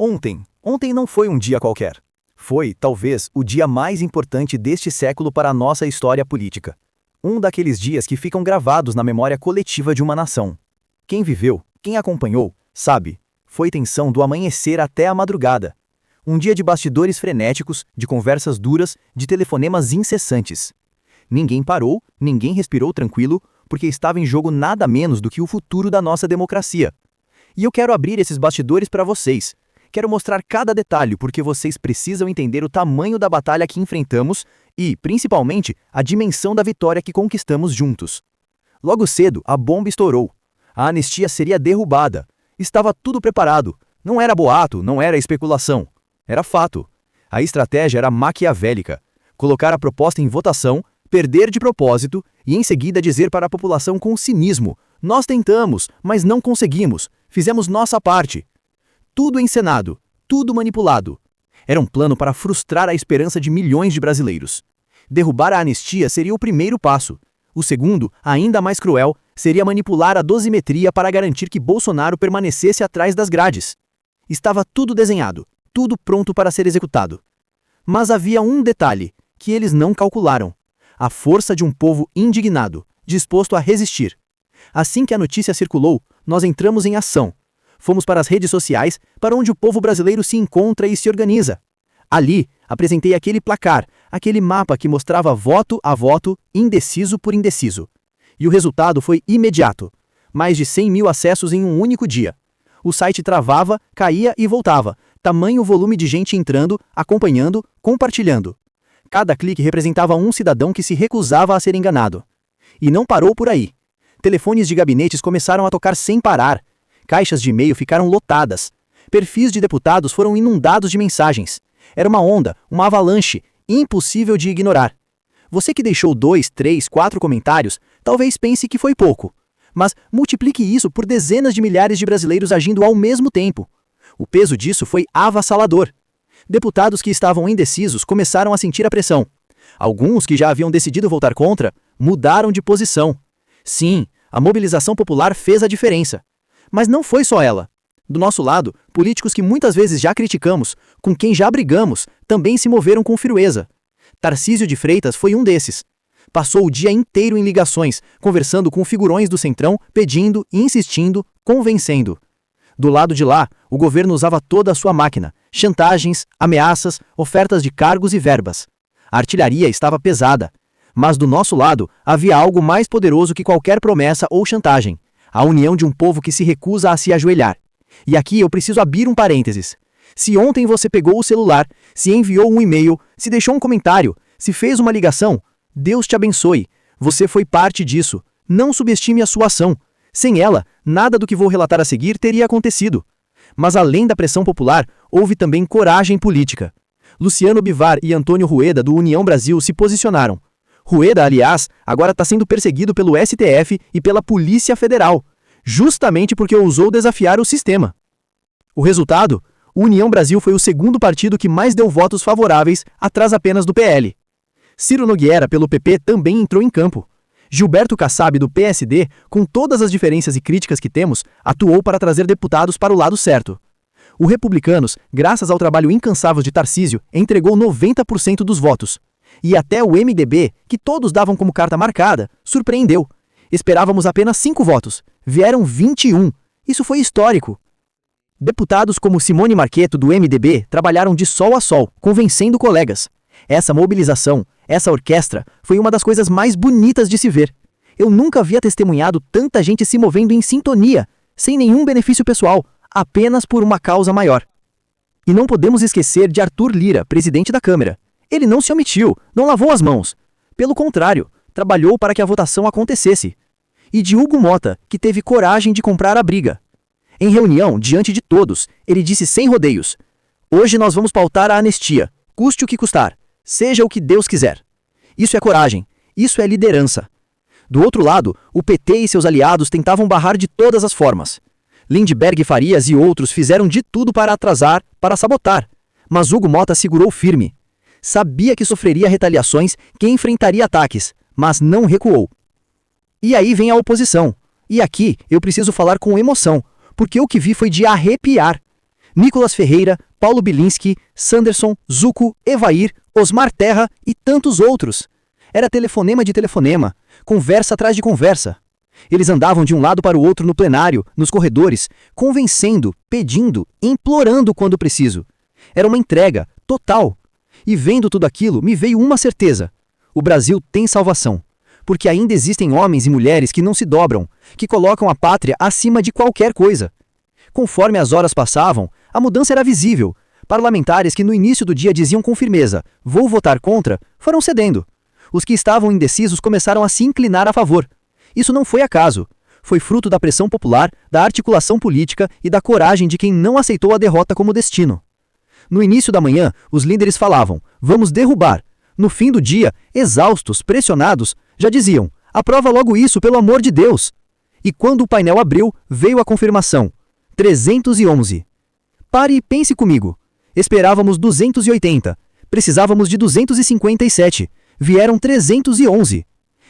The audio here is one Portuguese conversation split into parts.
Ontem não foi um dia qualquer. Foi, talvez, o dia mais importante deste século para a nossa história política. Um daqueles dias que ficam gravados na memória coletiva de uma nação. Quem viveu, quem acompanhou, sabe, foi tensão do amanhecer até a madrugada. Um dia de bastidores frenéticos, de conversas duras, de telefonemas incessantes. Ninguém parou, ninguém respirou tranquilo, porque estava em jogo nada menos do que o futuro da nossa democracia. E eu quero abrir esses bastidores para vocês. Quero mostrar cada detalhe porque vocês precisam entender o tamanho da batalha que enfrentamos e, principalmente, a dimensão da vitória que conquistamos juntos. Logo cedo, a bomba estourou. A anistia seria derrubada. Estava tudo preparado. Não era boato, não era especulação. Era fato. A estratégia era maquiavélica. Colocar a proposta em votação, perder de propósito e em seguida dizer para a população com cinismo: nós tentamos, mas não conseguimos. Fizemos nossa parte. Tudo encenado, tudo manipulado. Era um plano para frustrar a esperança de milhões de brasileiros. Derrubar a anistia seria o primeiro passo. O segundo, ainda mais cruel, seria manipular a dosimetria para garantir que Bolsonaro permanecesse atrás das grades. Estava tudo desenhado, tudo pronto para ser executado. Mas havia um detalhe, que eles não calcularam: a força de um povo indignado, disposto a resistir. Assim que a notícia circulou, nós entramos em ação. Fomos para as redes sociais, para onde o povo brasileiro se encontra e se organiza. Ali, apresentei aquele placar, aquele mapa que mostrava voto a voto, indeciso por indeciso. E o resultado foi imediato. Mais de 100 mil acessos em um único dia. O site travava, caía e voltava. Tamanho volume de gente entrando, acompanhando, compartilhando. Cada clique representava um cidadão que se recusava a ser enganado. E não parou por aí. Telefones de gabinetes começaram a tocar sem parar. Caixas de e-mail ficaram lotadas. Perfis de deputados foram inundados de mensagens. Era uma onda, uma avalanche, impossível de ignorar. Você que deixou 2, 3, 4 comentários, talvez pense que foi pouco. Mas multiplique isso por dezenas de milhares de brasileiros agindo ao mesmo tempo. O peso disso foi avassalador. Deputados que estavam indecisos começaram a sentir a pressão. Alguns que já haviam decidido votar contra, mudaram de posição. Sim, a mobilização popular fez a diferença. Mas não foi só ela. Do nosso lado, políticos que muitas vezes já criticamos, com quem já brigamos, também se moveram com firmeza. Tarcísio de Freitas foi um desses. Passou o dia inteiro em ligações, conversando com figurões do Centrão, pedindo, insistindo, convencendo. Do lado de lá, o governo usava toda a sua máquina, chantagens, ameaças, ofertas de cargos e verbas. A artilharia estava pesada. Mas do nosso lado, havia algo mais poderoso que qualquer promessa ou chantagem: a união de um povo que se recusa a se ajoelhar. E aqui eu preciso abrir um parênteses. Se ontem você pegou o celular, se enviou um e-mail, se deixou um comentário, se fez uma ligação, Deus te abençoe. Você foi parte disso. Não subestime a sua ação. Sem ela, nada do que vou relatar a seguir teria acontecido. Mas além da pressão popular, houve também coragem política. Luciano Bivar e Antônio Rueda, do União Brasil, se posicionaram. Rueda, aliás, agora está sendo perseguido pelo STF e pela Polícia Federal, justamente porque ousou desafiar o sistema. O resultado? O União Brasil foi o segundo partido que mais deu votos favoráveis, atrás apenas do PL. Ciro Nogueira, pelo PP, também entrou em campo. Gilberto Kassab, do PSD, com todas as diferenças e críticas que temos, atuou para trazer deputados para o lado certo. O Republicanos, graças ao trabalho incansável de Tarcísio, entregou 90% dos votos. E até o MDB, que todos davam como carta marcada, surpreendeu. Esperávamos apenas 5 votos. Vieram 21. Isso foi histórico. Deputados como Simone Marqueto, do MDB, trabalharam de sol a sol, convencendo colegas. Essa mobilização, essa orquestra, foi uma das coisas mais bonitas de se ver. Eu nunca havia testemunhado tanta gente se movendo em sintonia, sem nenhum benefício pessoal, apenas por uma causa maior. E não podemos esquecer de Arthur Lira, presidente da Câmara. Ele não se omitiu, não lavou as mãos. Pelo contrário, trabalhou para que a votação acontecesse. E de Hugo Mota, que teve coragem de comprar a briga. Em reunião, diante de todos, ele disse sem rodeios: hoje nós vamos pautar a anistia, custe o que custar, seja o que Deus quiser. Isso é coragem, isso é liderança. Do outro lado, o PT e seus aliados tentavam barrar de todas as formas. Lindbergh Farias e outros fizeram de tudo para atrasar, para sabotar. Mas Hugo Mota segurou firme. Sabia que sofreria retaliações, que enfrentaria ataques, mas não recuou. E aí vem a oposição. E aqui eu preciso falar com emoção, porque o que vi foi de arrepiar. Nicolas Ferreira, Paulo Bilinski, Sanderson, Zuco, Evair, Osmar Terra e tantos outros. Era telefonema de telefonema, conversa atrás de conversa. Eles andavam de um lado para o outro no plenário, nos corredores, convencendo, pedindo, implorando quando preciso. Era uma entrega, total. E vendo tudo aquilo, me veio uma certeza. O Brasil tem salvação. Porque ainda existem homens e mulheres que não se dobram, que colocam a pátria acima de qualquer coisa. Conforme as horas passavam, a mudança era visível. Parlamentares que no início do dia diziam com firmeza, vou votar contra, foram cedendo. Os que estavam indecisos começaram a se inclinar a favor. Isso não foi acaso. Foi fruto da pressão popular, da articulação política e da coragem de quem não aceitou a derrota como destino. No início da manhã, os líderes falavam, vamos derrubar. No fim do dia, exaustos, pressionados, já diziam, aprova logo isso, pelo amor de Deus. E quando o painel abriu, veio a confirmação. 311. Pare e pense comigo. Esperávamos 280. Precisávamos de 257. Vieram 311.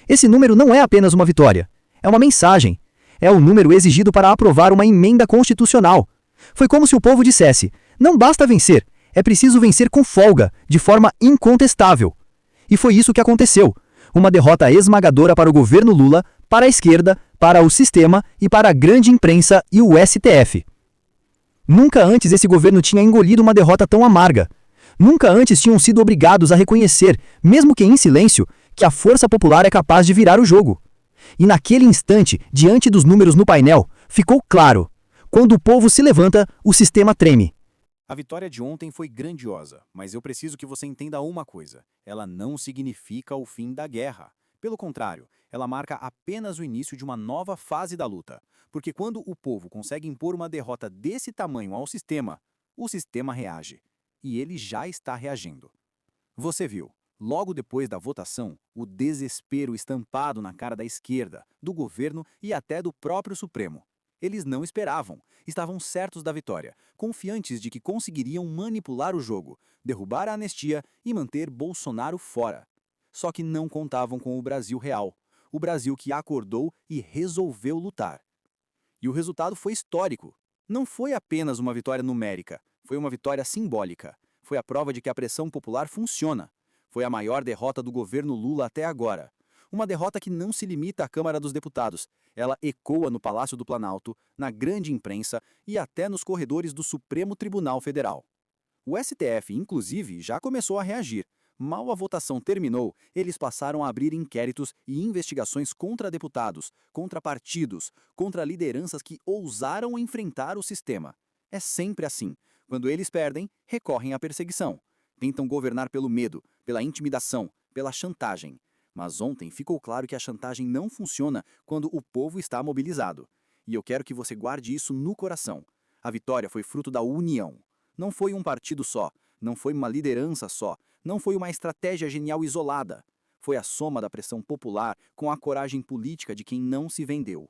Esse número não é apenas uma vitória. É uma mensagem. É o número exigido para aprovar uma emenda constitucional. Foi como se o povo dissesse, não basta vencer, é preciso vencer com folga, de forma incontestável. E foi isso que aconteceu. Uma derrota esmagadora para o governo Lula, para a esquerda, para o sistema e para a grande imprensa e o STF. Nunca antes esse governo tinha engolido uma derrota tão amarga. Nunca antes tinham sido obrigados a reconhecer, mesmo que em silêncio, que a força popular é capaz de virar o jogo. E naquele instante, diante dos números no painel, ficou claro. Quando o povo se levanta, o sistema treme. A vitória de ontem foi grandiosa, mas eu preciso que você entenda uma coisa. Ela não significa o fim da guerra. Pelo contrário, ela marca apenas o início de uma nova fase da luta. Porque quando o povo consegue impor uma derrota desse tamanho ao sistema, o sistema reage. E ele já está reagindo. Você viu, logo depois da votação, o desespero estampado na cara da esquerda, do governo e até do próprio Supremo. Eles não esperavam, estavam certos da vitória, confiantes de que conseguiriam manipular o jogo, derrubar a anistia e manter Bolsonaro fora. Só que não contavam com o Brasil real, o Brasil que acordou e resolveu lutar. E o resultado foi histórico. Não foi apenas uma vitória numérica, foi uma vitória simbólica. Foi a prova de que a pressão popular funciona. Foi a maior derrota do governo Lula até agora. Uma derrota que não se limita à Câmara dos Deputados. Ela ecoa no Palácio do Planalto, na grande imprensa e até nos corredores do Supremo Tribunal Federal. O STF, inclusive, já começou a reagir. Mal a votação terminou, eles passaram a abrir inquéritos e investigações contra deputados, contra partidos, contra lideranças que ousaram enfrentar o sistema. É sempre assim. Quando eles perdem, recorrem à perseguição. Tentam governar pelo medo, pela intimidação, pela chantagem. Mas ontem ficou claro que a chantagem não funciona quando o povo está mobilizado. E eu quero que você guarde isso no coração. A vitória foi fruto da união. Não foi um partido só, não foi uma liderança só, não foi uma estratégia genial isolada. Foi a soma da pressão popular com a coragem política de quem não se vendeu.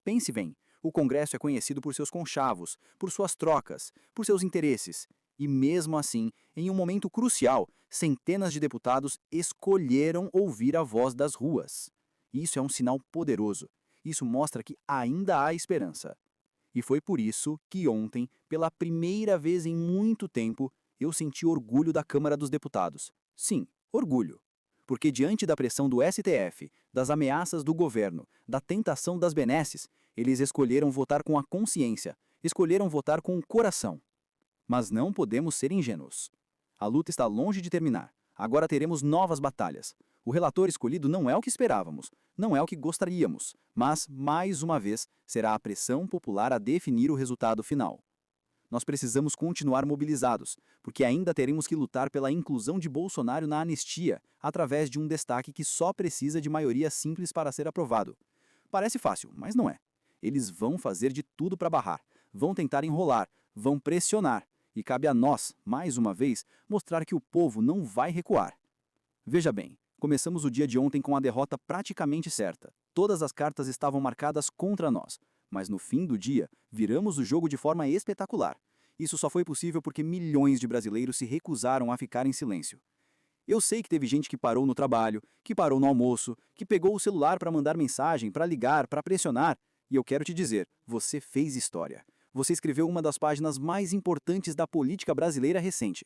Pense bem, o Congresso é conhecido por seus conchavos, por suas trocas, por seus interesses. E mesmo assim, em um momento crucial, centenas de deputados escolheram ouvir a voz das ruas. Isso é um sinal poderoso. Isso mostra que ainda há esperança. E foi por isso que ontem, pela primeira vez em muito tempo, eu senti orgulho da Câmara dos Deputados. Sim, orgulho. Porque diante da pressão do STF, das ameaças do governo, da tentação das benesses, eles escolheram votar com a consciência, escolheram votar com o coração. Mas não podemos ser ingênuos. A luta está longe de terminar. Agora teremos novas batalhas. O relator escolhido não é o que esperávamos, não é o que gostaríamos, mas, mais uma vez, será a pressão popular a definir o resultado final. Nós precisamos continuar mobilizados, porque ainda teremos que lutar pela inclusão de Bolsonaro na anistia, através de um destaque que só precisa de maioria simples para ser aprovado. Parece fácil, mas não é. Eles vão fazer de tudo para barrar, vão tentar enrolar, vão pressionar, e cabe a nós, mais uma vez, mostrar que o povo não vai recuar. Veja bem, começamos o dia de ontem com a derrota praticamente certa. Todas as cartas estavam marcadas contra nós. Mas no fim do dia, viramos o jogo de forma espetacular. Isso só foi possível porque milhões de brasileiros se recusaram a ficar em silêncio. Eu sei que teve gente que parou no trabalho, que parou no almoço, que pegou o celular para mandar mensagem, para ligar, para pressionar. E eu quero te dizer, você fez história. Você escreveu uma das páginas mais importantes da política brasileira recente.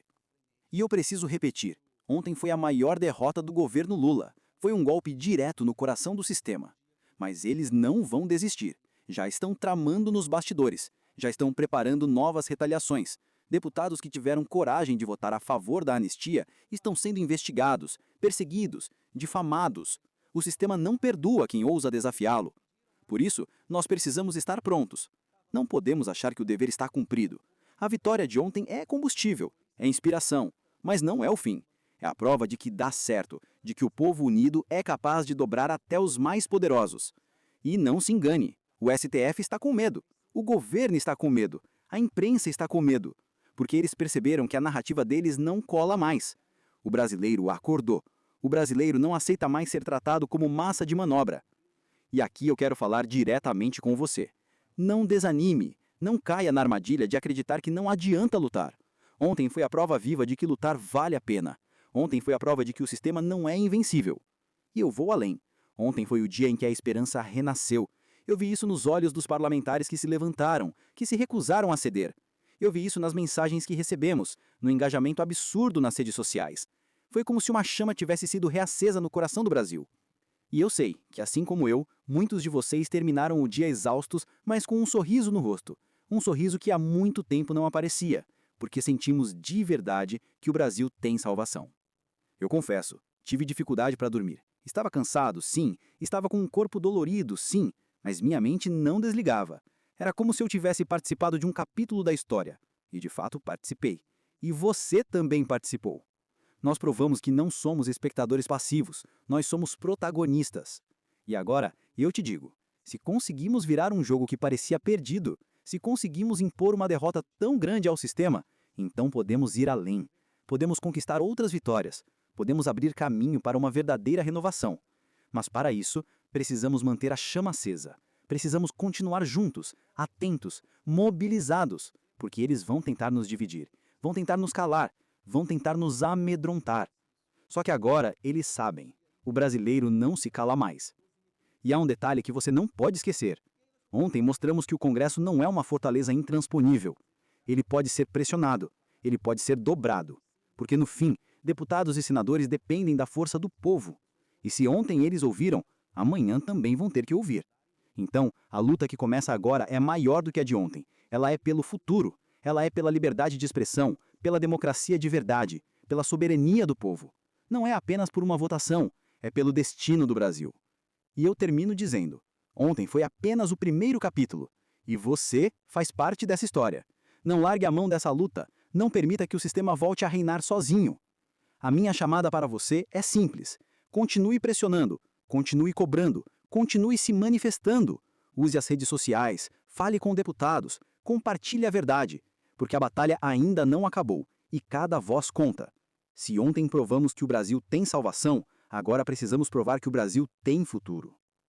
E eu preciso repetir, ontem foi a maior derrota do governo Lula. Foi um golpe direto no coração do sistema. Mas eles não vão desistir. Já estão tramando nos bastidores. Já estão preparando novas retaliações. Deputados que tiveram coragem de votar a favor da anistia estão sendo investigados, perseguidos, difamados. O sistema não perdoa quem ousa desafiá-lo. Por isso, nós precisamos estar prontos. Não podemos achar que o dever está cumprido. A vitória de ontem é combustível, é inspiração, mas não é o fim. É a prova de que dá certo, de que o povo unido é capaz de dobrar até os mais poderosos. E não se engane, o STF está com medo, o governo está com medo, a imprensa está com medo, porque eles perceberam que a narrativa deles não cola mais. O brasileiro acordou. O brasileiro não aceita mais ser tratado como massa de manobra. E aqui eu quero falar diretamente com você. Não desanime, não caia na armadilha de acreditar que não adianta lutar. Ontem foi a prova viva de que lutar vale a pena. Ontem foi a prova de que o sistema não é invencível. E eu vou além. Ontem foi o dia em que a esperança renasceu. Eu vi isso nos olhos dos parlamentares que se levantaram, que se recusaram a ceder. Eu vi isso nas mensagens que recebemos, no engajamento absurdo nas redes sociais. Foi como se uma chama tivesse sido reacesa no coração do Brasil. E eu sei que, assim como eu, muitos de vocês terminaram o dia exaustos, mas com um sorriso no rosto. Um sorriso que há muito tempo não aparecia, porque sentimos de verdade que o Brasil tem salvação. Eu confesso, tive dificuldade para dormir. Estava cansado, sim. Estava com um corpo dolorido, sim. Mas minha mente não desligava. Era como se eu tivesse participado de um capítulo da história. E de fato participei. E você também participou. Nós provamos que não somos espectadores passivos, nós somos protagonistas. E agora, eu te digo, se conseguimos virar um jogo que parecia perdido, se conseguimos impor uma derrota tão grande ao sistema, então podemos ir além. Podemos conquistar outras vitórias, podemos abrir caminho para uma verdadeira renovação. Mas para isso, precisamos manter a chama acesa. Precisamos continuar juntos, atentos, mobilizados, porque eles vão tentar nos dividir, vão tentar nos calar, vão tentar nos amedrontar. Só que agora eles sabem, o brasileiro não se cala mais. E há um detalhe que você não pode esquecer. Ontem mostramos que o Congresso não é uma fortaleza intransponível. Ele pode ser pressionado, ele pode ser dobrado. Porque no fim, deputados e senadores dependem da força do povo. E se ontem eles ouviram, amanhã também vão ter que ouvir. Então, a luta que começa agora é maior do que a de ontem. Ela é pelo futuro. Ela é pela liberdade de expressão, pela democracia de verdade, pela soberania do povo. Não é apenas por uma votação, é pelo destino do Brasil. E eu termino dizendo, ontem foi apenas o primeiro capítulo, e você faz parte dessa história. Não largue a mão dessa luta, não permita que o sistema volte a reinar sozinho. A minha chamada para você é simples. Continue pressionando, continue cobrando, continue se manifestando. Use as redes sociais, fale com deputados, compartilhe a verdade, porque a batalha ainda não acabou e cada voz conta. Se ontem provamos que o Brasil tem salvação, agora precisamos provar que o Brasil tem futuro.